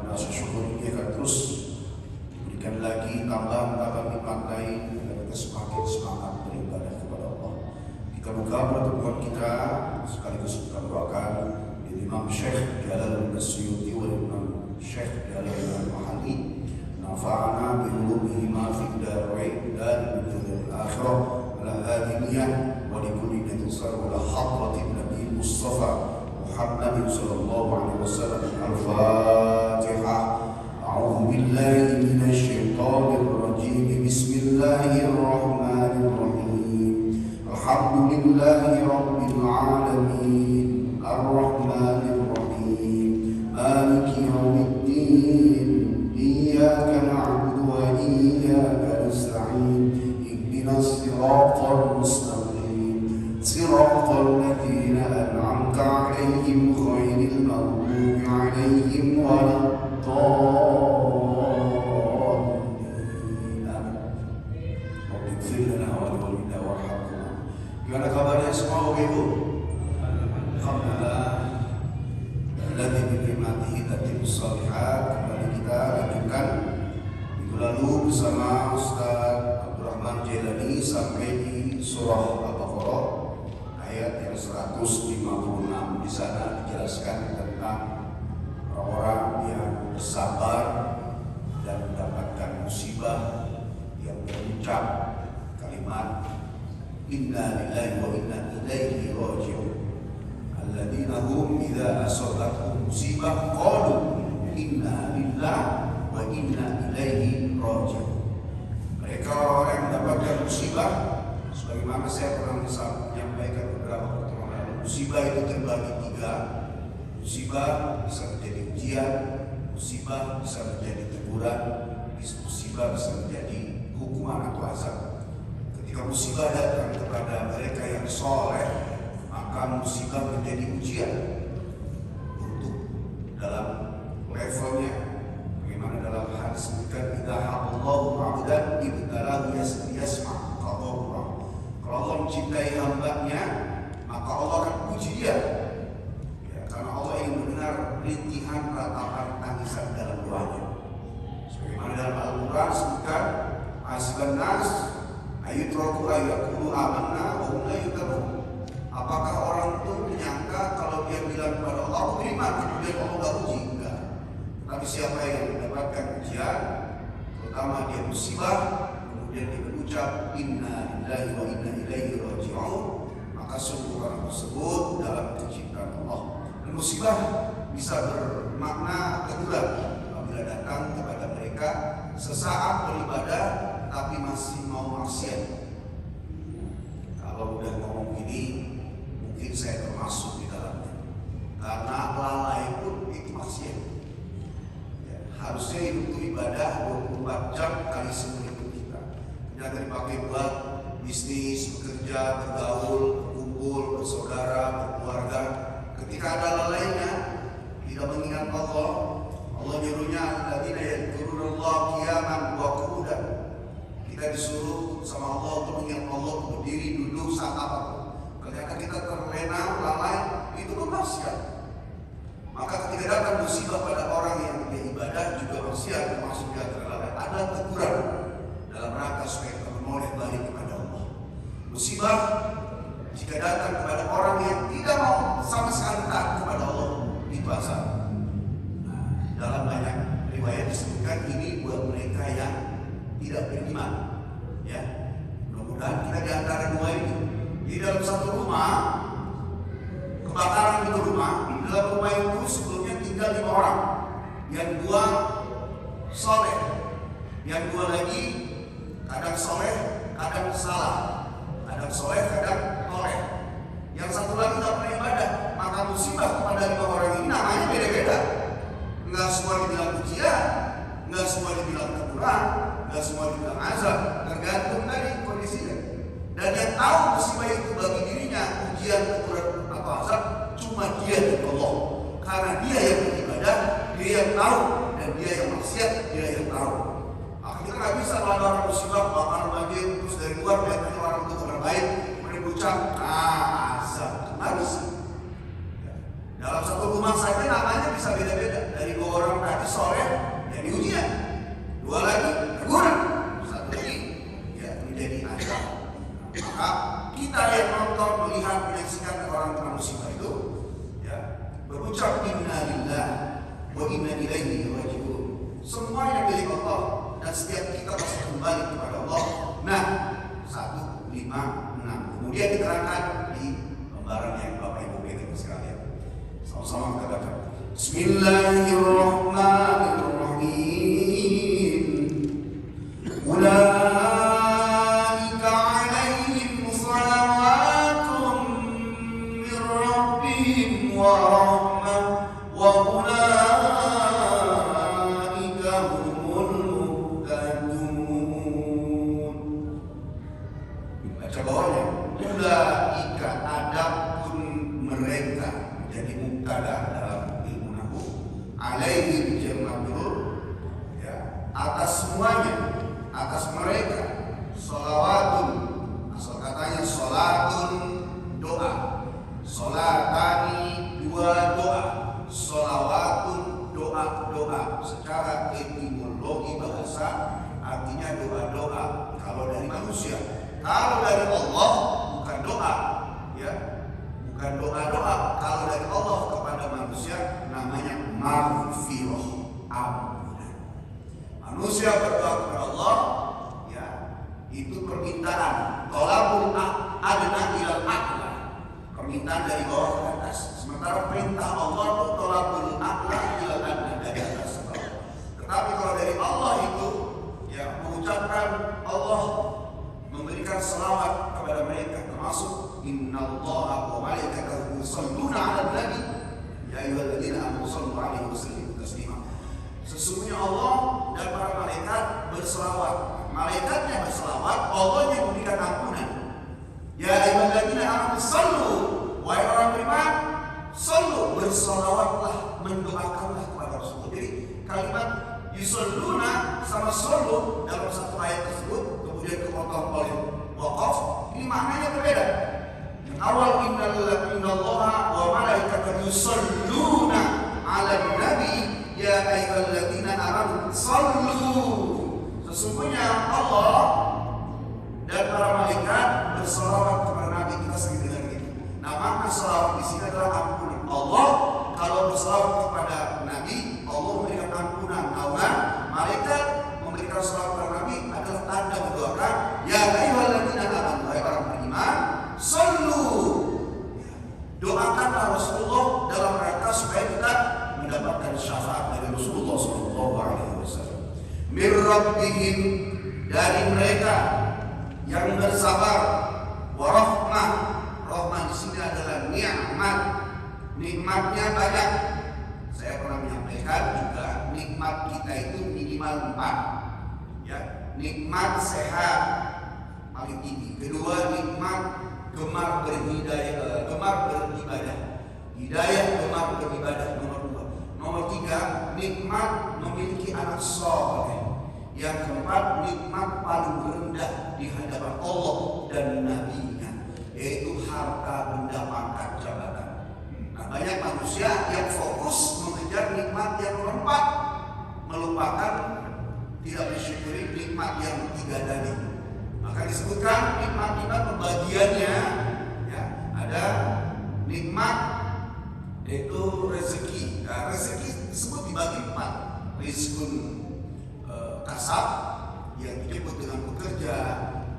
rasa syukur ini akan terus diberikan lagi tambahan nikmat lain agar kita semakin semangat beribadah kepada Allah. Kita buka pertemuan kita sekaligus kita doakan Imam Syekh Jalaluddin As-Suyuti wa Imam Syekh Jalaluddin Al-Mahali nafa'ana bi ulumihima fid darain dan bil akhirah ala hadiniyah wa li kulli natsar wa hadratin nabi Mustafa Muhammad sallallahu alaihi wasallam. Al-Fatihah. A'udzu billahi minasy syaithanir rajim. Bismillahirrahmanirrahim. Alhamdulillahi rabbil alamin. Ar-Rahmanir Rahim. Maliki yaumiddin. Iyyaka na'budu wa iyyaka nasta'in. Ihdinas siratal mustaqim. Siratal ladzina an'amta 'alaihim ghairil maghdubi 'alaihim waladdallin. Rabbi ighfir lana wa liwalidayna warhamhuma. Gimana kabarnya semua Bapak Ibu? Alhamdulillah. Alladzi bi ni'matihi tatimmus shalihat. Kembali kita lanjutkan minggu lalu bersama Ustaz Abdurrahman Jailani sampai di surah Al-Baqarah ayat yang 156. Di sana dijelaskan tentang orang-orang yang bersabar dan mendapatkan musibah yang berucap kalimat inna lillahi wa inna ilaihi raji'un. Alladzina hum idza asabatuhum musibah qalu inna lillahi wa inna ilaihi raji'un. Mereka orang yang mendapatkan musibah, sebagaimana saya pernah menyampaikan beberapa pertemuan lalu, musibah itu terbagi tiga. Musibah bisa menjadi ujian, musibah bisa menjadi teguran, musibah bisa menjadi hukuman atau azab. Ketika musibah datang kepada mereka yang soleh, maka musibah menjadi ujian untuk dalam levelnya. Bagaimana dalam hadis disebutkan idza haballahu 'abdan ibtalahu yasma' qadara. Kalau Allah mencintai hamba-Nya, maka Allah akan puji dia. Ya, karena Allah ingin mendengar rintihan ratapan tangisan dalam doanya. Sebagaimana dalam Al-Qur'an disebutkan asban nas ayutraku ayaqulu amanna wa hum la yuftanun. Apakah orang itu menyangka kalau dia bilang kepada Allah aku beriman, kemudian Allah enggak uji? Enggak. Tapi siapa yang mendapatkan ujian, terutama dia musibah, kemudian dia berucap inna lillahi wa inna ilaihi raji'un, maka sungguh orang tersebut dalam kecintaan Allah. Dan musibah bisa bermakna teguran apabila datang kepada mereka sesaat beribadah tapi masih mau maksiat. Kalau udah ngomong ini, mungkin saya termasuk di dalamnya. Karena lalai pun itu maksiat. Ya, harusnya hidup itu ibadah 24 jam kali seumur hidup kita. Ternyata dipakai buat bisnis, bekerja, bergaul, berkumpul, bersaudara, berkeluarga. Ketika ada lalainya, tidak mengingat Allah, Allah nyuruhnya alladzina yadhkurunallaha qiyaman wa qu'udan. Kita disuruh sama Allah untuk mengingat Allah berdiri, duduk, saat apapun. Ternyata kita terlena, lalai, itu pun maksiat. Maka ketika datang musibah pada orang yang beribadah juga maksiat, termasuk dia terlalai, ada teguran dalam rangka supaya kita menoleh balik kepada Allah. Musibah jika datang kepada orang yang tidak mau sama sekali taat kepada Allah, itu azab. Nah, dalam banyak riwayat disebutkan ini buat mereka yang tidak beriman. Ya, mudah-mudahan kita di antara dua ini. Di dalam satu rumah, kebakaran itu rumah. Di dalam rumah itu sebelumnya tinggal 5 orang. Yang 2 soleh, yang 2 lagi kadang soleh, kadang salah, kadang soleh, kadang toleh. Yang satu lagi tidak pernah ibadah. Maka musibah kepada 5 orang ini namanya beda-beda. Enggak semua dibilang ujian, enggak semua dibilang teguran, enggak semua dibilang azab, tergantung dari kondisinya. Dan yang tahu musibah itu bagi dirinya ujian, teguran atau azab cuma dia dan Allah. Karena dia yang beribadah, dia yang tahu, dan dia yang maksiat, dia yang tahu. Maka kita nggak bisa kalau orang musibah, kebakaran banjir, terus dari luar lihatnya orang itu orang baik, kemudian berucap, azab, nggak bisa. Dalam satu rumah saja namanya bisa beda-beda. Dari 2 orang tadi sore kembali kepada Allah. Nah, 156. Kemudian diterangkan di lembaran yang Bapak Ibu pegang sekalian. Sama-sama kita baca. Bismillahirrahmanirrahim. Ulaika 'alaihim salawatun min rabbihim wa rahmah wa ulaika humul muhtadun. Baca bawahnya. Ulaika, adapun mereka, menjadi mubtada dalam ilmu nahwu. Alaihim jam'ul, ya, atas semuanya, atas mereka, sholawatun, asal katanya sholatun, doa, sholatani, dua doa, sholawatun, doa-doa. Secara etimologi bahasa artinya doa-doa kalau dari manusia. Kalau dari Allah bukan doa, ya, bukan doa-doa. Kalau dari Allah kepada manusia namanya maghfirah, ampunan. Manusia berdoa kepada Allah, ya, itu permintaan. Tolabul adna ilal a'la, permintaan dari bawah ke atas. Sementara perintah Allah itu tolabul a'la ilal adna, dari atas ke bawah. Tetapi kalau dari Allah itu, ya, mengucapkan Allah memberikan selawat kepada mereka, termasuk innallaha wa malaikatahu yusholluna 'alan nabi ya ayyuhalladzina amanu shallu 'alaihi wa sallimu taslima. Sesungguhnya Allah dan para malaikat berselawat. Malaikatnya berselawat, Allahnya memberikan ampunan. Ya ayyuhalladzina amanu shallu, wahai orang beriman, shallu, berselawatlah, mendoakanlah kepada Rasulullah. Jadi kalimat yusholluna sama shallu dalam satu ayat tersebut kemudian kepotong oleh waqaf, ini maknanya berbeda. Yang awal innallaha wa malaikatahu yusholluna 'alan nabi ya ayyuhalladzina amanu shallu. Sesungguhnya Allah dan para malaikat berselawat kepada Nabi. Kita sering dengar gitu. Nah, makna selawat di sini adalah ampunan. Allah kalau berselawat kepada Nabi, Allah memberikan ampunan. Nah, malaikat memberikan selawat kepada Nabi adalah tanda mendoakan ya ayyuhalladzina amanu, wahai orang beriman, shallu. Doakanlah Rasulullah dalam rangka supaya kita mendapatkan syafaat dari Rasulullah SAW. Mir rabbihim, dari mereka yang bersabar, warahmah. Rahmah di sini adalah nikmat. Nikmatnya banyak. Saya pernah menyampaikan juga nikmat kita itu minimal 4. Ya, nikmat sehat paling tinggi. Kedua, nikmat gemar beribadah. Hidayah gemar beribadah, nomor 2. Nomor 3, nikmat memiliki anak soleh. Yang keempat, nikmat paling rendah di hadapan Allah dan Nabi-Nya, yaitu harta, benda, pangkat, jabatan. Nah, banyak manusia yang fokus mengejar nikmat yang nomor 4, melupakan, tidak bersyukuri nikmat yang 3 tadi. Maka disebutkan nikmat-nikmat pembagiannya, ya, ada nikmat yaitu rezeki. Nah, rezeki disebut dibagi 4. Rizkun kasab yang disebut dengan bekerja,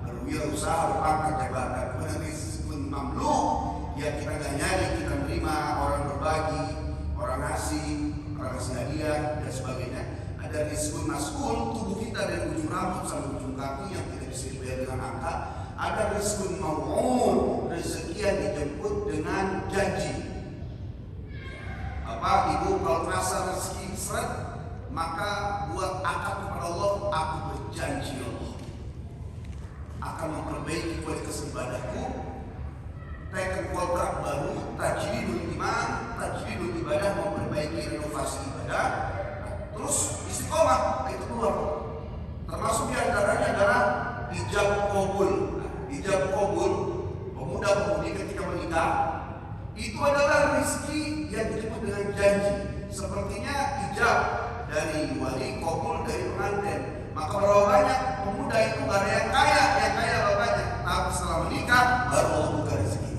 berwirausaha, berpangkat, jabatan. Kemudian rizkun mamluk yang kita gak nyari, kita menerima, orang berbagi, orang ngasih hadiah dan sebagainya. Ada rizkun maskul, tubuh kita dari ujung rambut sampai ujung kaki yang tidak bisa dibayar dengan angka. Ada rizkun mau'un, rezeki yang dijemput dengan janji. Bapak, Ibu, kalau terasa rezeki seret, maka buat akad kepada Allah, aku berjanji Allah akan memperbaiki kualitas ibadahku, teken kontrak baru, tajridul iman, tajridul ibadah, memperbaiki renovasi ibadah. Terus istiqomah, itu keluar. Termasuk diantaranya adalah ijab qabul. Ijab qabul, pemuda-pemudi ketika menikah, itu adalah rezeki yang disebut dengan janji. Sepertinya ijab dari wali, qabul dari pengantin. Maka berapa banyak pemuda itu gak ada yang kaya berapa banyak. Tapi setelah menikah baru Allah buka rezeki.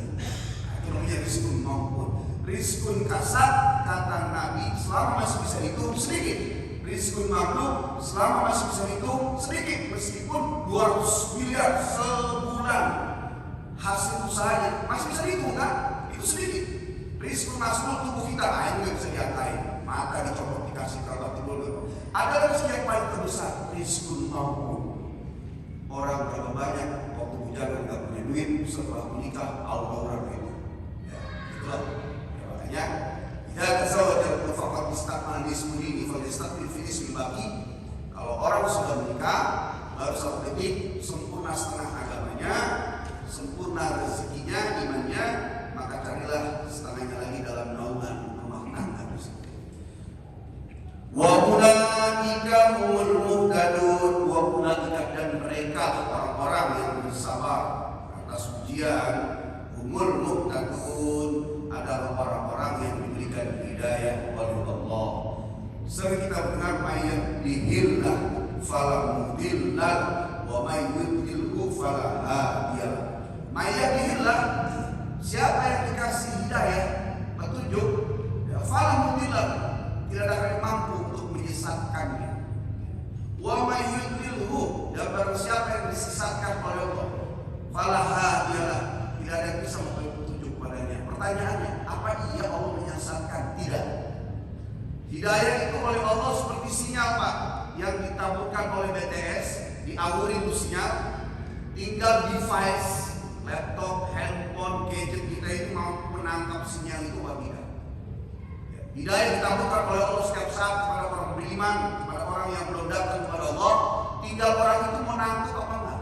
Itu namanya rizkun maupun. Rizkun kasat, kata Nabi, selama masih bisa hidup sedikit. Rizqun ma'lum, selama masih bisa dihitung sedikit, meskipun 200 miliar sebulan hasil usahanya masih bisa dihitung kan? Itu sedikit. Rizqun ma'lum tubuh kita, ini nggak bisa diangkain. Mata dicopot dikasih kalau tidur. Ada rezeki yang paling terbesar, rizqun ma'lum. Orang berapa banyak waktu bujangan nggak punya duit, setelah menikah aurat itu. Ya, itulah. Ya, makanya idza tazawwaja faqad istakmal nismuni falyastakmil fi nismi baqi. Kalau orang sudah menikah harus satu detik sempurna setengah agamanya, sempurna rezekinya, imannya, maka carilah setengahnya lagi dalam naungan rumah tangga. Wa ulaika humul muhtadun, wa ulaika, dan mereka orang-orang yang bersabar atas ujian, humul muhtadun, adalah orang-orang yang diberikan hidayah oleh Allah. Sering kita mendengar ayat dihillah fala mudillah wa may yudhilhu fala hadiyalah. Ayat dihillah, siapa yang dikasih hidayah, petunjuk, ya fala mudillah, tidak akan mampu untuk menyesatkannya. Wa may yudhilhu, dan barang siapa yang disesatkan oleh Allah, fala hadiyalah, tidak ada yang bisa memberi petunjuk padanya. Pertanyaannya, apa iya Allah menyesatkan? Tidak. Hidayah itu oleh Allah seperti sinyal, Pak, yang ditaburkan oleh BTS, diawuri itu sinyal, tinggal device, laptop, handphone, gadget kita itu mau menangkap sinyal itu apa tidak. Hidayah ditaburkan oleh Allah setiap saat kepada orang beriman, kepada orang yang belum datang kepada Allah, tinggal orang itu mau nangkap apa enggak.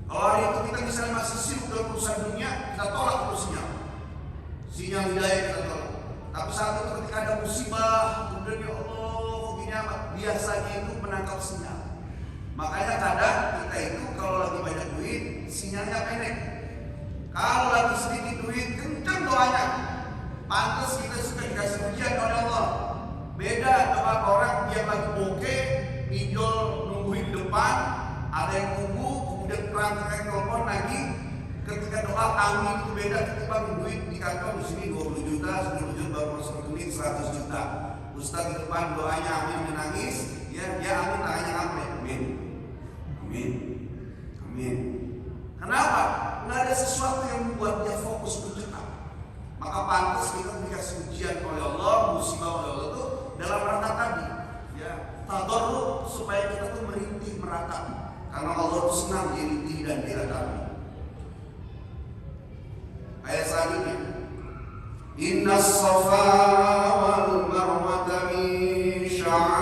Kalau hari itu kita misalnya masih sibuk dengan urusan dunia, kita tolak itu sinyal hidayah kita tolak. Tapi saat itu ketika ada musibah, kemudian ya Allah, begini amat, biasanya itu menangkap sinyal. Makanya kadang kita itu kalau lagi banyak duit, sinyalnya pendek. Kalau lagi sedikit duit, kencang doanya. Pantas kita suka dikasih ujian oleh Allah. Beda dengan orang yang lagi bokeh, pinjol nungguin di depan, ada yang nunggu, kemudian perangkat telepon lagi. Ketika doa amin itu beda ketimbang duit di kantong di sini 20 juta, 10 juta baru masuk rekening 100 juta. Ustaz di depan doanya amin menangis, ya dia amin tangannya ngapain? Amin, amin, amin. Kenapa? Nggak ada sesuatu yang membuat dia fokus berdoa. Maka pantas kita dikasih ujian oleh Allah, musibah oleh Allah itu dalam rangka tadi, ya tadarruk, supaya kita tuh merintih meratapi. Karena Allah itu senang dirintih dan diratapi. Ayat selanjutnya, Inna safa wal marwata min sya'airillah,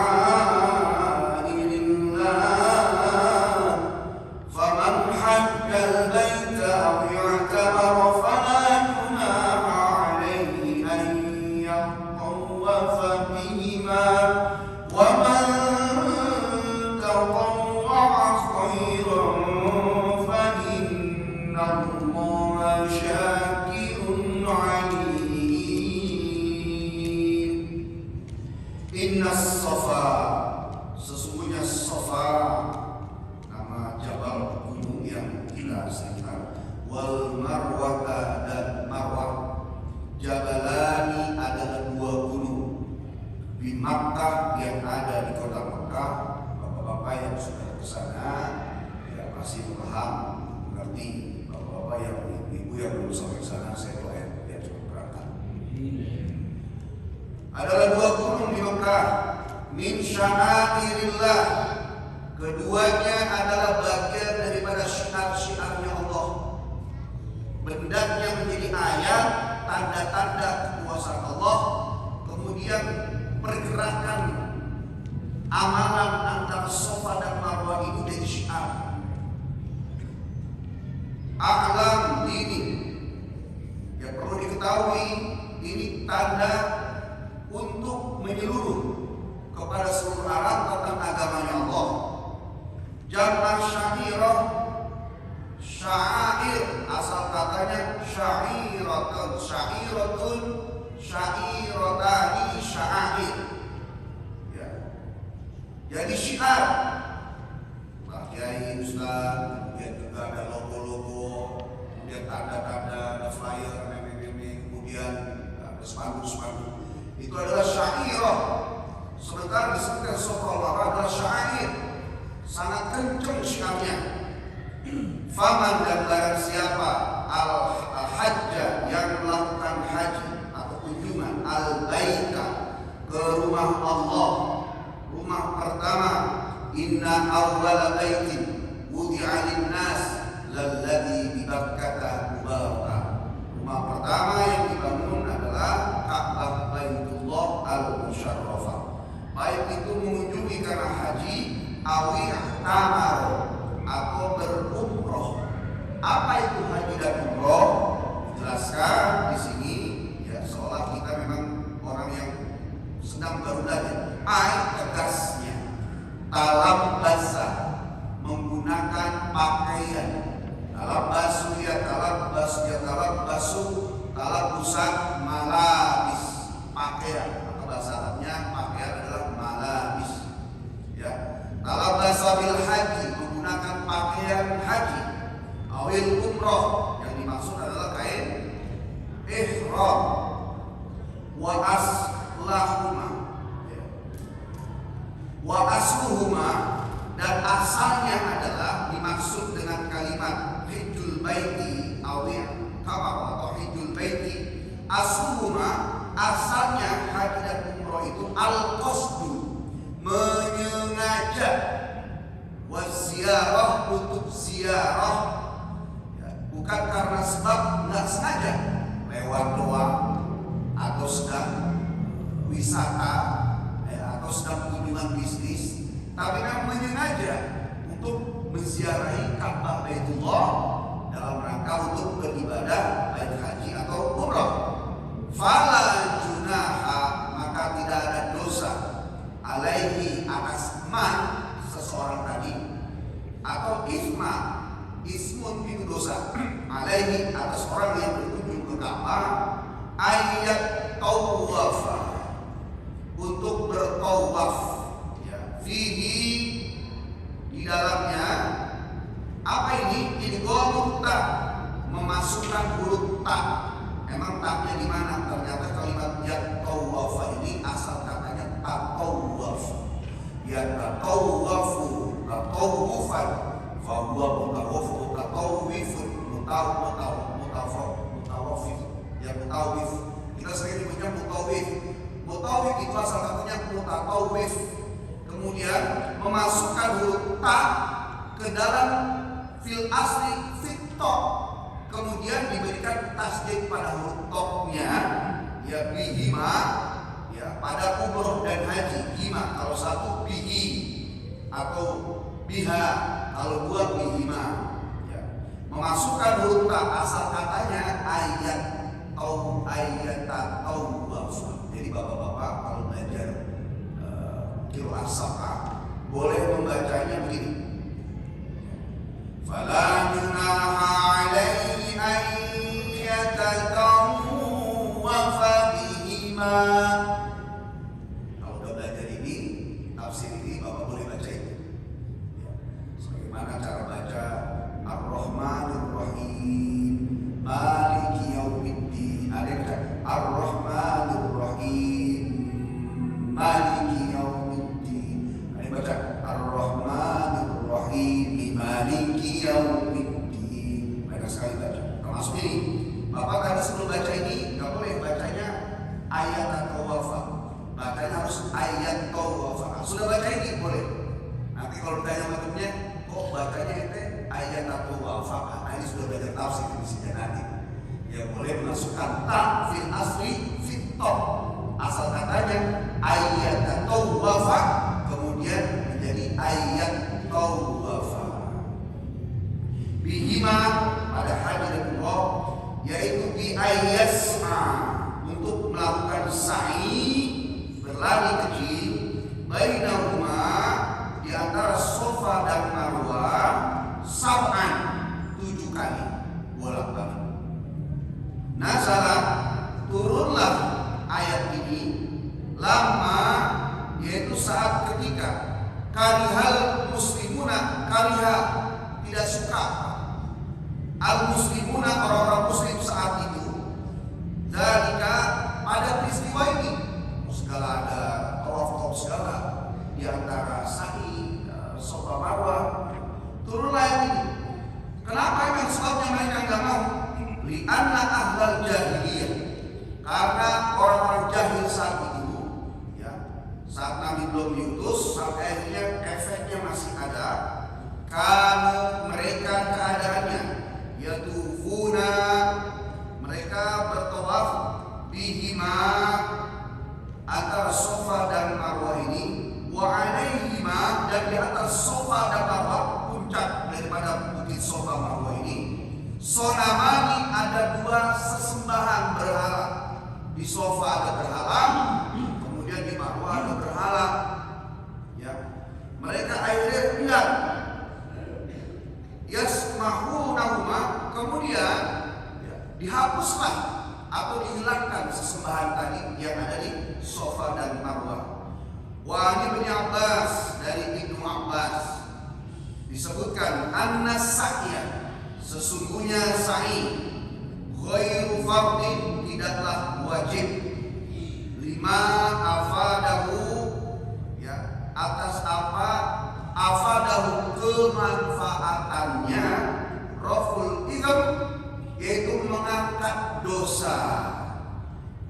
faman hajjal baita aw i'tamara fala junaha alayhi an yatawwafa bihima, wa man tatawwa'a khairan fa inna Allaha syakirun alim. Inna safa, sesungguhnya safa, nama jabal gunung yang kita sekitar, wal marwata, dan marwah, jabalani adalah dua gunung di Makkah yang ada di kota Makkah. Bapak-bapak yang sudah ke sana ya pasti paham, mengerti. Bapak-bapak yang ibu yang belum sampai sana, saya doain biar cepat berangkat. Adalah dua gunung di Makkah, min sya'airillah, keduanya adalah bagian daripada syiar-syiarnya Allah. Bendanya menjadi ayat, tanda-tanda kekuasaan Allah. Kemudian pergerakan amalan antara Safa dan Marwah itu jadi syiar. A'lam ini, ya perlu diketahui, ini tanda untuk menyeluruh kepada seluruh Arab tentang agamanya Allah. Jamaah syairah, syair, asal katanya syairatun, syairatun, syairatani, syair. Ya. Jadi syiar, Pak Kiai, Ustaz, kemudian juga ada logo-logo, kemudian tanda-tanda, ada flyer, meme-meme, kemudian ada spanduk-spanduk. Itu adalah syairah. Sementara disebutkan Safa wal Marwah adalah syair, sangat kencang syiarnya. Faman dan barang siapa al-hajja yang melakukan haji atau kunjungan al-baita ke rumah Allah, rumah pertama, inna awwala baitin wudi'a lin-nas lalladzi bi Bakkah mubarakah. Rumah pertama yang dibangun adalah Ka'bah Baitullah al-Musyarrafah. Baik itu mengunjungi karena haji awi tamar atau berumroh. Apa itu haji dan umroh? Jelaskan di sini ya, seolah kita memang orang yang sedang baru belajar. Tegasnya talab basah, menggunakan pakaian. Talab basu ya talab basu ya talab basu, talab busak malabis, pakaian. Atau bahasa Arabnya pakaian adalah malabis. Ya, talab basa bil haji, menggunakan pakaian haji. Awil umroh, yang dimaksud adalah kain ihram. Wa aslahuma, wa asluhuma, dan asalnya adalah dimaksud dengan kalimat hijjul baiti awil kama atau hijjul baiti. Asluhuma, asalnya haji dan umroh itu al-qasdu, menyengaja, wa ziarah, untuk ziarah. Bukan karena sebab nggak sengaja lewat doang atau sedang wisata atau sedang kunjungan bisnis, tapi memang menyengaja untuk menziarahi Ka'bah Baitullah dalam rangka untuk beribadah baik haji atau umrah. Fala junaha, maka tidak ada dosa alaihi, atas man seseorang tadi, atau ismun itu dosa alaihi, atas orang yang berkunjung ke Ka'bah, ayat tawafa, untuk bertawaf ya, fihi, di dalamnya. Apa ini? Ini ta, memasukkan huruf ta. Emang taknya di mana? Ternyata kalimat ya tawafa ini asal katanya tatawaf. Ya tatawafu, tatawufan, fahuwa mutawaf, tatawifun, mutawafif, ya mutawif. Kita sering menyebutnya mutawif. Mutawif itu asal katanya mutatawif. Kemudian memasukkan huruf ta ke dalam fil asli fit to, kemudian diberikan tasdid pada huruf toknya, ya bihima, ya pada umroh dan haji. Hima kalau satu, bihi atau biha kalau dua, bihima. Ya. Memasukkan huruf ta, asal katanya ayat tawaf. Jadi bapak-bapak kalau belajar qiraat sab'ah boleh membacanya begini. Fala junaha alaihi an yatatawwafa bihima. Kalau udah belajar ini, tafsir ini, bapak boleh baca itu. Sebagaimana cara baca Ar-Rahmanir Rahim, Maliki Yaumiddin. Ada yang baca Ar-Rahmanir Rahim, Maliki Yaumiddin. Ada yang baca Ar-Rahmanir Rahim, Maliki Yaumiddin. Mereka sekali baca. Termasuk ini. Bapak tadi sebelum baca ini nggak boleh bacanya ayat atau wafa. Bacanya harus ayat atau wafa. Sudah baca ini boleh. Nanti kalau ditanya bentuknya, kok bacanya itu ayat atau wafa? Nah ini sudah belajar tafsir di sini nanti. Ya boleh memasukkan ta fil asli fit to. Asal katanya ayat atau wafa, kemudian menjadi ayat atau wafa. Bihima, pada haji dan umrah, yaitu bi ayyas'a, untuk melakukan sa'i, berlari kecil, bainahuma, di antara Safa dan Marwah, sab'an, 7 kali bolak-balik. Nazalah, turunlah ayat ini lama, yaitu saat ketika karihal muslimuna, kariha, tidak suka, al-muslimuna, orang-orang muslim saat itu, zalika, pada peristiwa ini. Segala ada tawaf segala di antara sa'i, Safa Marwah. Turunlah yang ini. Kenapa emang sebabnya mereka nggak mau? Li'anna ahlal jahiliyah, karena orang-orang jahil saat itu, ya, saat Nabi belum diutus, sampai akhirnya efeknya masih ada. Kalau mereka keadaannya yatufuna, mereka bertawaf bihima, antara Safa dan Marwah ini, wa alaihima, dan di atas Safa dan Marwah, puncak daripada bukit Safa Marwah ini, sonamani, ada dua sesembahan berhala. Di Safa ada berhala, kemudian di Marwah ada berhala. Ya, mereka akhirnya enggak. Yasmahunahuma, kemudian ya, dihapuslah atau dihilangkan sesembahan tadi yang ada di Safa dan Marwah. Wa Ibnu Abbas, dari Ibnu Abbas disebutkan anna sa'ya, sesungguhnya sa'i, ghairu fardin, tidaklah wajib, lima afadahu, ya, atas apa afadahu, kemanfaatannya, raful idham, yaitu mengangkat dosa,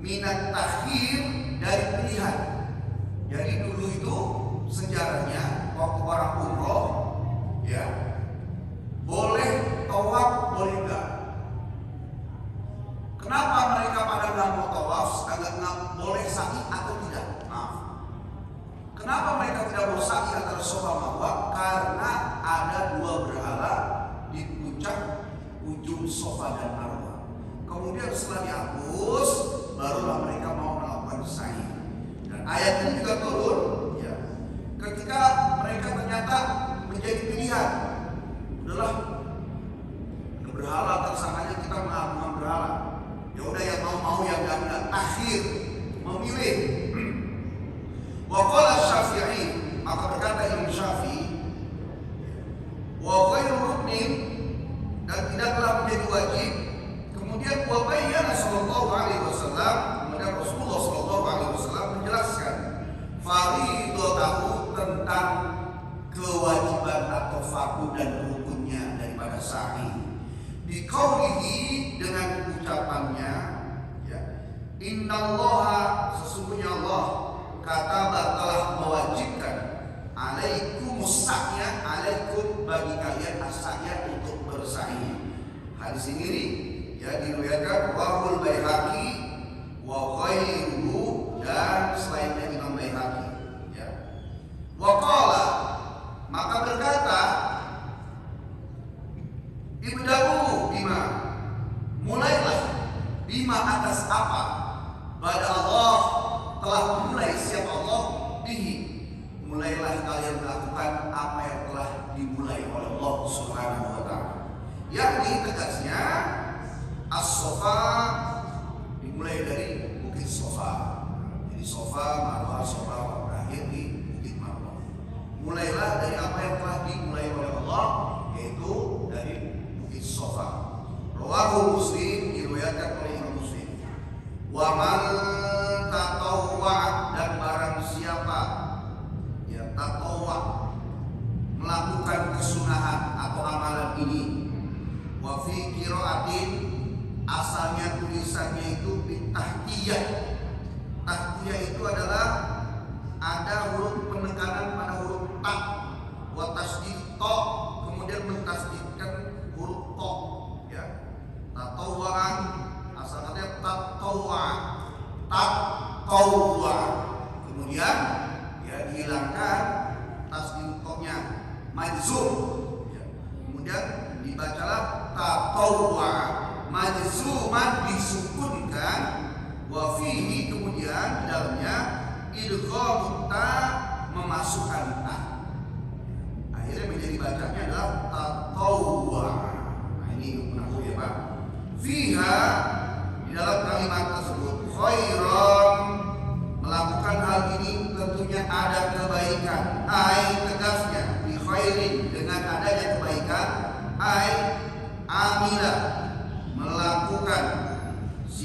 minat takhir, dari pilihan. Jadi dulu itu sejarahnya waktu orang umroh, ya, boleh tawaf, boleh enggak. Kenapa mereka pada nggak mau tawaf, nggak boleh sa'i atau tidak? Maaf. Kenapa mereka tidak mau sa'i antara Safa Marwah? Karena ada dua berhala di puncak ujung Safa dan Marwah. Kemudian setelah dihapus, barulah mereka mau melakukan sa'i. Dan ayat ini juga turun, ya, ketika mereka ternyata menjadi pilihan, adalah berhala, tersangkanya kita mengagung berhala. Ya udah, yang mau yang enggak, akhir memilih. Wa qala Syafi'i, maka berkata Imam Syafi'i, wa ghairu ruknin, dan tidaklah menjadi wajib. Kemudian wa bayyana sallallahu alaihi wasallam, kemudian Rasulullah sallallahu alaihi wasallam menjelaskan fardhu, tentang kewajiban atau fardu dan rukunnya daripada sa'i. Biqaulihi, dengan ucapannya, ya, innallaha, sesungguhnya Allah, kataba, telah mewajibkan, alaikumus sa'ya, alaikum, bagi kalian as-sa'ya, untuk bersa'i. Hadis ini, ya, diriwayatkan Wahul Baihaqi wa ghairuhu, dan selainnya Imam Baihaqi, ya. Wa qala, maka berkata ibda'u bima, mulailah, bima, atas apa, pada Allah telah memulai, siapa Allah, bihi, mulailah kalian melakukan apa yang telah dimulai oleh Allah Subhanahu wa ta'ala. Yakni tegasnya as-Safa dimulai dari bukit Safa. Jadi Safa, Marwah, Safa berakhir di bukit Marwah. Mulailah dari apa yang telah dimulai oleh Allah, yaitu dari bukit Safa. Rawahu Muslim, diriwayatkan oleh Imam Muslim. Wa man tatawwa, dan barang siapa, ya, tatawwa, melakukan kesunahan atau amalan ini. Wa fi qiraatin, asalnya tulisannya itu bitahtiyah. Tahtiyah itu adalah ada huruf penekanan pada huruf ta, wa tasdid ta, kemudian mentasdidkan huruf ta, ya. Tatawwa'an, asal katanya tatawwa, tatawwa, kemudian, ya, dihilangkan tasdid ta-nya, majzum, ya. Kemudian dibacalah tatawwa, majzuman, disukunkan, wa fihi, kemudian di dalamnya idghamut ta, memasukkan ta. Akhirnya menjadi bacanya adalah tatawwa. Nah, ini menahu, ya Pak. Fiha, di dalam kalimat tersebut, khairan, melakukan hal ini tentunya ada kebaikan. Ai, tegasnya bi khairin, dengan adanya kebaikan. Ai amila, melakukan,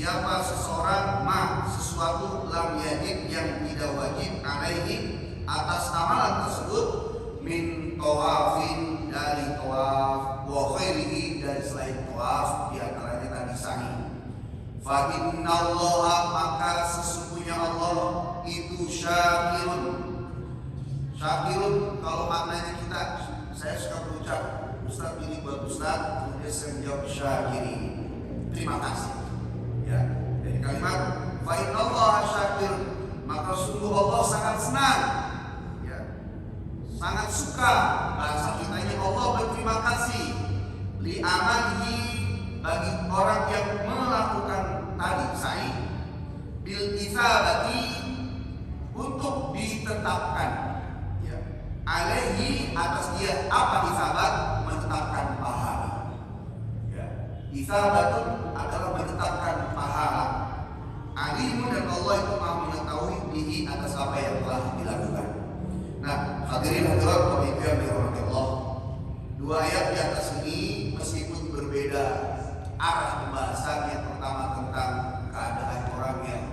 siapa seseorang sesuatu lam yajib yang tidak wajib alaihi atas amalan tersebut min tawafin dari tawaf wa khairihi dari selain tawaf di antaranya tadi sa'i. Fa innallaha maka sesungguhnya Allah itu syakirun. Syakirun kalau maknanya saya suka berucap Ustaz ini buat Ustaz, kemudian saya menjawab syakiri, terima kasih. Ya, dari kalimat fa innallaha syakirun, maka sungguh Allah sangat senang. Ya, sangat suka. Bahasa kita ini Allah berterima kasih li amalihi bagi orang yang melakukan tadi sa'i bil isabati untuk ditetapkan ya alaihi atas dia apa isabat menetapkan pahala ya isabatun adalah menetapkan pahala alimun dan Allah itu maha mengetahui bihi atas apa yang telah dilakukan. Nah hadirin hadirat Bapak Ibu yang dirahmati Allah, dua ayat di atas ini meskipun berbeda arah pembahasan, yang pertama tentang keadaan orang yang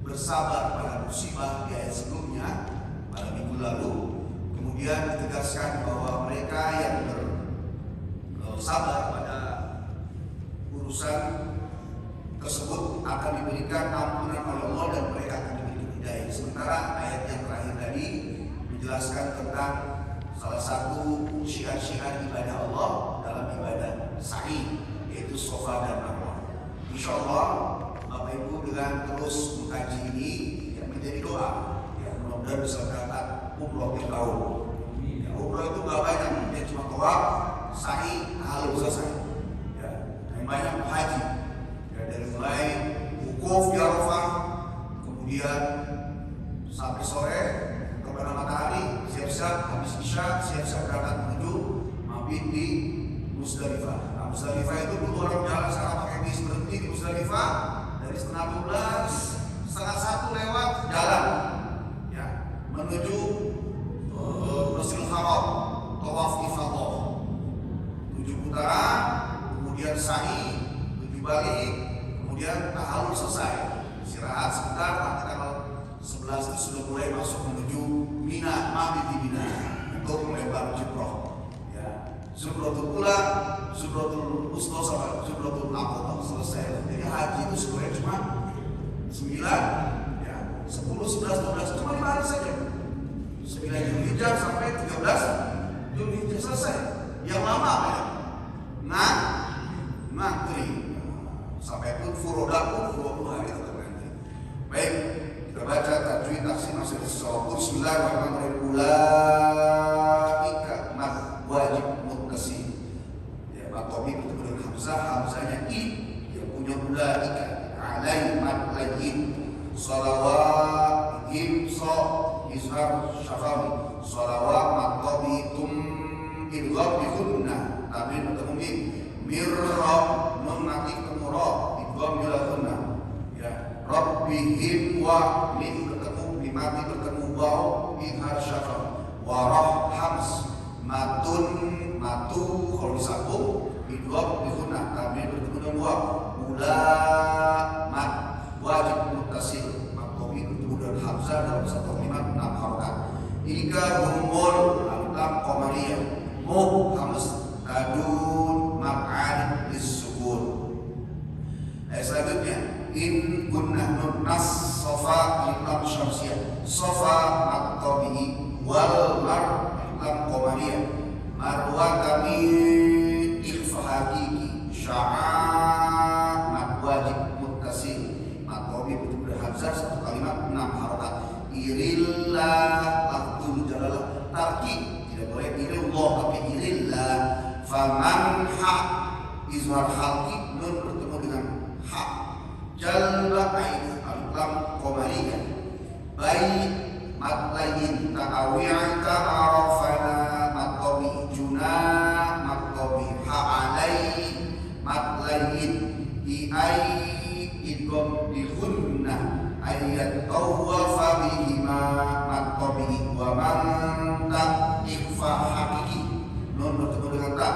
bersabar pada musibah di ayat sebelumnya pada minggu lalu, kemudian ditegaskan bahwa mereka yang bersabar pada urusan tersebut akan diberikan ampunan oleh Allah dan mereka akan diberikan hidayah. Sementara ayat yang terakhir tadi menjelaskan tentang salah satu syiar-syiar ibadah Allah dalam ibadah sa'i, yaitu Shafa dan Marwah. Insyaallah Bapak Ibu dengan terus mengkaji ini yang menjadi doa ya, mudah-mudahan bisa berangkat umroh di tahun ya, umroh itu gak banyak, dia cuma tawaf, sa'i, halal selesai ya. Yang banyak haji ya, dari mulai wukuf di Arafah kemudian sampai sore terbenam matahari, siap-siap habis isya, siap-siap berangkat menuju mabit di Musdalifah. Musdalifah itu dulu orang jalan sekarang pakai bis, berhenti di Musdalifah dari setengah 12, setengah 1 lewat jalan ya, menuju Masjidil Haram, tawaf ifadah 7 putaran, kemudian sa'i 7 balik, kemudian tahallul selesai, istirahat sebentar, nanti tanggal 11 itu sudah mulai masuk menuju Mina, mabit di Mina untuk melempar jumroh. Zumratul Ula, Zumratul Wusta sama Zumratul Aqabah selesai. Jadi haji itu sebenarnya cuma 9 ya, 10, 11, 12 cuma 5 hari saja. 9 Zulhijjah sampai 13 Zulhijjah selesai. Yang lama apa ya? Ngantri. Sampai pun furoda pun 20 hari tetap ngantri. Baik, kita baca tajwid taksi masih disebut Bismillahirrahmanirrahim. Ulaika wajib ya, matomi bertemu dengan hamzah, hamzahnya i yang punya ulaika alai mat lajin salawat him so izhar syafawi salawat matomi tum idgham bi gunna tapi bertemu mirra nun nanti ketemu ra idgham bila gunna ya rabbihim wa min ketemu bimati bertemu waw izhar syafawi warah hams matun matu kalau disambung bidwab bihuna kami bertemu dengan buah mat wajib muttasil maktomi bertemu dengan hamzah dalam satu kalimat 6 harokat. Ika humul alam qamariyah hams kadun maq'ad lis-sukun. Ayat selanjutnya in kunnah nun nas sofa lam syamsiyah sofa maktomi wal mar lam qamariyah marwa kami ikhfa hakiki sya'a mat wajib muttasil matobi bertemu dengan hamzah satu kalimat 6 harokat irillah lafzul jalalah tarkib tidak boleh irillah tapi irillah faman ha izhar halki nun bertemu dengan ha jalba ain lam qamariyah baik matlayin ta'awi'an ta'arafana matlabi juna matlabi ha'alai matlayin i'ai idgom dihunna ayat tawafa bihima matlabi wa man ta'ikfa hakiki nun bertemu dengan ta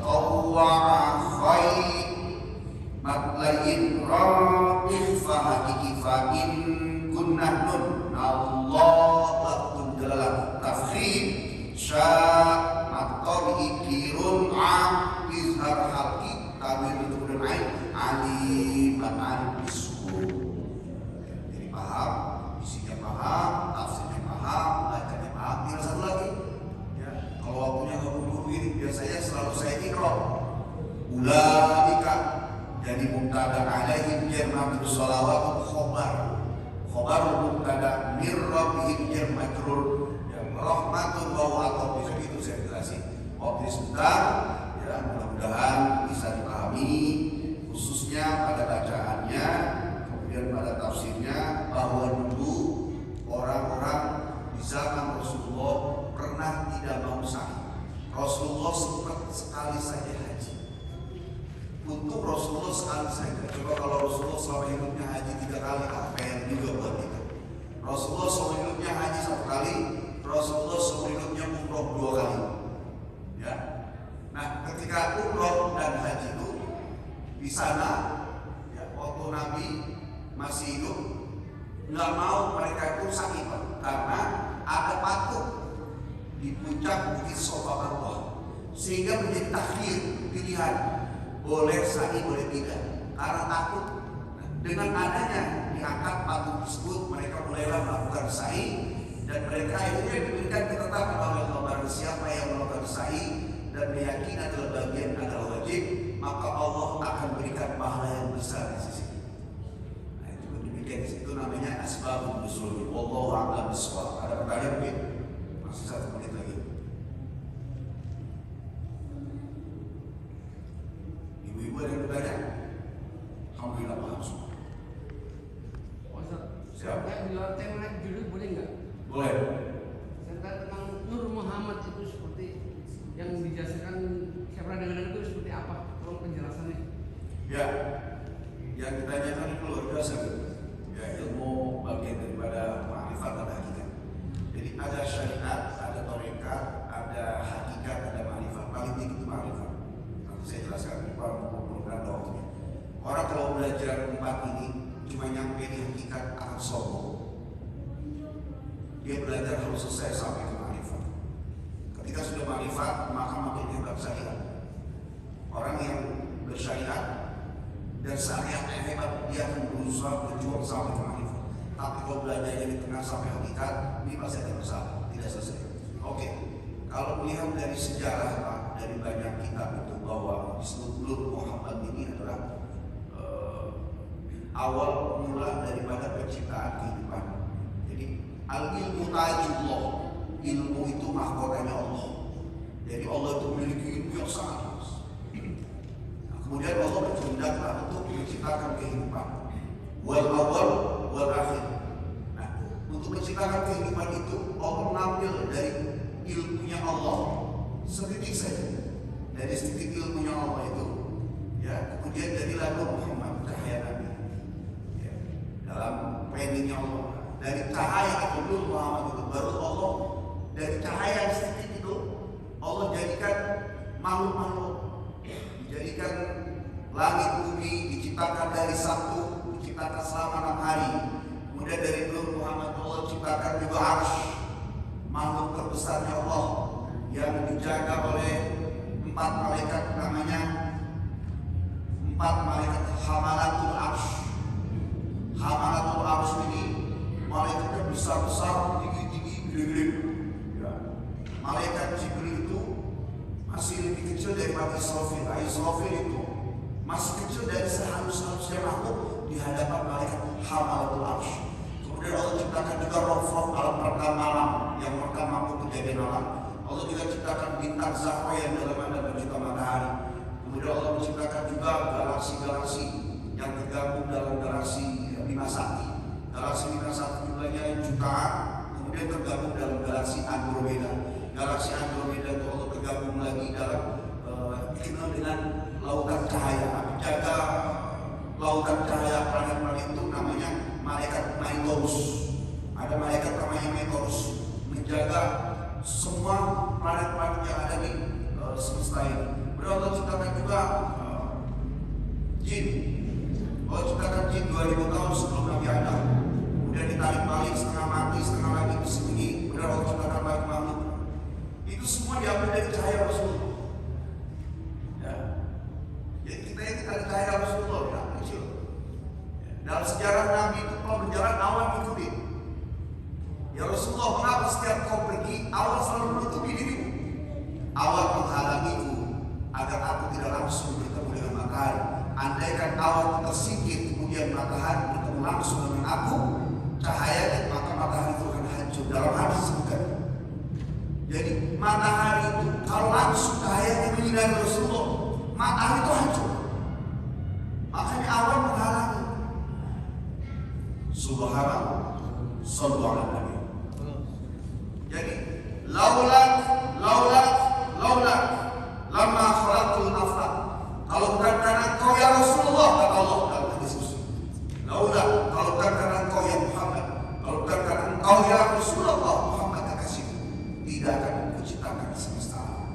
tawa'a khai matlayin imra'in fahakiki fa'in kunnah nun Allah kun jalala tafkhim sya maqtabi kirun am izhar halqi tamil kemudian alim ma'an bisu. Jadi paham, isinya paham, tafsirnya paham, bacanya paham. Tinggal satu lagi ya, kalau waktunya nggak buru-buru ini biasanya selalu saya ikror ulaika. Jadi mubtada alaihim jarmatul salawat khobar mubtada mir rabbihim jar majrur yang rahmatun wa atau itu saya jelasin waktu sebentar ya, mudah-mudahan bisa dipahami khususnya pada bacaannya kemudian pada tafsirnya bahwa dulu orang-orang di zaman Rasulullah pernah tidak mau sa'i. Rasulullah sempat sekali saja haji. Untuk Rasulullah sekali saja. Coba kalau Rasulullah selama hidupnya haji 3 kali, apa yang juga buat kita. Rasulullah selama hidupnya haji 1 kali, Rasulullah selama hidupnya umroh 2 kali. Ya. Nah, ketika umroh dan haji itu di sana, ya, waktu Nabi masih hidup, nggak mau mereka itu sa'i karena ada patung di puncak bukit Safa Marwah, sehingga menjadi takhir pilihan. Boleh sa'i, boleh tidak, karena takut. Dengan adanya diangkat patung tersebut, mereka mulailah melakukan sa'i dan mereka akhirnya diberikan ketetapan oleh Allah barang siapa yang melakukan sa'i dan meyakini adalah bagian adalah wajib, maka Allah akan berikan pahala yang besar di sisi. Nah, itu demikian itu namanya asbabun nuzul. Wallahu a'lam bishawab. Ada pertanyaan mungkin? Masih 1 menit lagi. Ibu-ibu ada yang bertanya? Alhamdulillah paham semua. Siapa? Saya di luar tema dulu boleh nggak? Boleh. Tentang Nur Muhammad itu seperti yang dijelaskan, saya pernah dengar itu seperti apa? Tolong penjelasannya. Ya, yang ditanyakan itu luar biasa. Ya, ilmu bagian daripada ma'rifat dan hakikat. Jadi ada syariat, ada tarekat, ada hakikat, ada ma'rifat. Paling tinggi itu ma'rifat. Nanti saya jelaskan berapa waktunya. Orang kalau belajar 4 ini cuma nyampe di hakikat akan sombong. Dia belajar harus selesai sampai ke ma'rifat. Ketika sudah ma'rifat, maka makin hebat syariat. Orang yang bersyariat dan syariatnya hebat, dia akan berusaha berjuang sampai ke ma'rifat. Tapi kalau belajarnya di tengah sampai hakikat, ini pasti ada masalah, tidak selesai. Oke, kalau melihat dari sejarah Pak, dari banyak kitab itu bahwa Nur Muhammad ini adalah awal mula daripada penciptaan kehidupan. Jadi al-ilmu tajullah, ilmu itu mahkotanya Allah. Jadi Allah itu memiliki ilmu yang sangat luas. Nah, kemudian Allah berkehendaklah untuk menciptakan kehidupan. Wal awal wal akhir. Nah, untuk menciptakan kehidupan itu Allah mengambil dari ilmunya Allah setitik saja. Dari setitik ilmunya Allah itu, ya, kemudian jadilah Nur Muhammad, cahaya Nabi. Dalam planningnya Allah, dari cahaya itu Nur Muhammad itu baru Allah dari cahaya yang sedikit itu Allah jadikan makhluk-makhluk, dijadikan langit bumi diciptakan dari satu, diciptakan selama 6 hari. Kemudian dari Nur Muhammad Allah ciptakan juga Arsy, makhluk terbesarnya Allah yang dijaga oleh 4 malaikat, namanya 4 malaikat Hamalatul Arsy. Hamalatul Arsy ini malaikatnya besar-besar, tinggi-tinggi, gede-gede. Ya. Malaikat Jibril itu masih lebih kecil daripada Israfil. Israfil itu masih kecil dari sehalus-halusnya makhluk di hadapan malaikat Hamalatul Arsy. Kemudian Allah ciptakan juga Rafat, alat perekam malam yang merekam makhluk kejadian alam. Allah juga ciptakan bintang Zahra yang dalamnya ada berjuta matahari. Kemudian Allah menciptakan juga galaksi-galaksi yang tergabung dalam galaksi Bima Sakti. Galaksi Bima Sakti jumlahnya jutaan, kemudian tergabung dalam galaksi Andromeda. Galaksi Andromeda itu Allah tergabung lagi dalam dikenal dengan lautan cahaya. Menjaga lautan cahaya planet-planet itu namanya malaikat Maitorus. Ada malaikat namanya Maitorus menjaga semua planet-planet yang ada di semesta ini. Kemudian Allah ciptakan juga jin. Allah ciptakan jin 2000 tahun sebelum Nabi Adam. Kemudian ditarik balik, setengah mati, setengah lagi bersembunyi. Kemudian Allah ciptakan balik makhluk. Itu semua diambil dari cahaya Rasulullah. Ya. Jadi kita ini dari cahaya Rasulullah, ya, kecil. Dalam sejarah Nabi itu kalau berjalan awan ikutin. Ya Rasulullah, mengapa setiap kau pergi awan selalu menutupi dirimu? Awan menghalangiku agar aku tidak langsung bertemu dengan matahari. Andaikan awan tersingkir kemudian matahari bertemu langsung dengan aku, cahayanya, maka matahari itu akan hancur. Dalam hadis disebutkan. Jadi matahari itu kalau langsung cahayanya menyinari Rasulullah, matahari itu hancur. Makanya awan menghalangi. Subhanallah, sallallahu alaihi wasallam. Jadi laulat lama khalaqtul afaq. Kalau bukan karena kau ya Rasulullah, kata Allah dalam hadis Qudsi. Laulat, kalau bukan karena kau ya Muhammad, kalau bukan karena kau ya Rasulullah Muhammad kekasih, tidak akan kuciptakan semesta alam.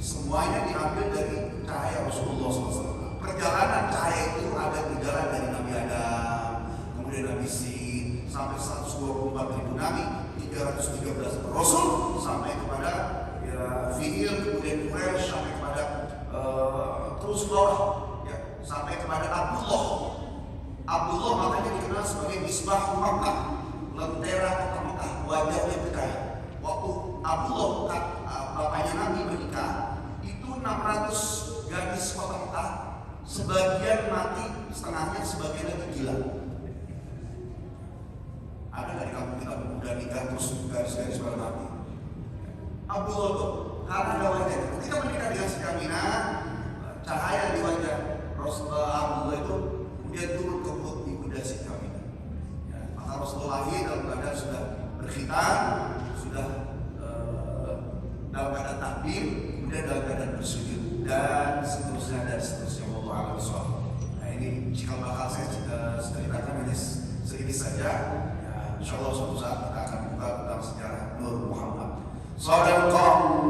Semuanya diambil dari cahaya Rasulullah SAW. Perjalanan cahaya itu ada berjalan dari Nabi Adam, kemudian Nabi Sin, sampai 124.000 Nabi, 313 Rasul, sampai kepada Fihil, kemudian Quraisy, sampai kepada terus bawah, ya, sampai kepada Abdullah makanya dikenal sebagai Misbah Makkah, lentera kota Makkah, wajahnya bercahaya. Waktu Abdullah bapaknya Nabi menikah, itu 600 gadis kota Makkah, sebagian mati setengahnya, sebagian lagi gila. Ada dari kampung kita pemuda nikah terus gadis-gadis pada mati. Abdullah tuh karena ada wajah. Ketika menikah dengan si Aminah, cahaya di wajah Rasulullah Abdullah itu kemudian turun ke perut ibunda si Aminah. Ya, maka Rasulullah lahir dalam keadaan sudah berkhitan, sudah dalam keadaan takbir, kemudian dalam keadaan bersujud dan seterusnya. Allah a'lam bishawab. Nah ini cikal bakal saya ceritakan hanya segini saja. Ya, insyaallah suatu saat kita akan buka tentang sejarah Nur Muhammad. Sadaqallah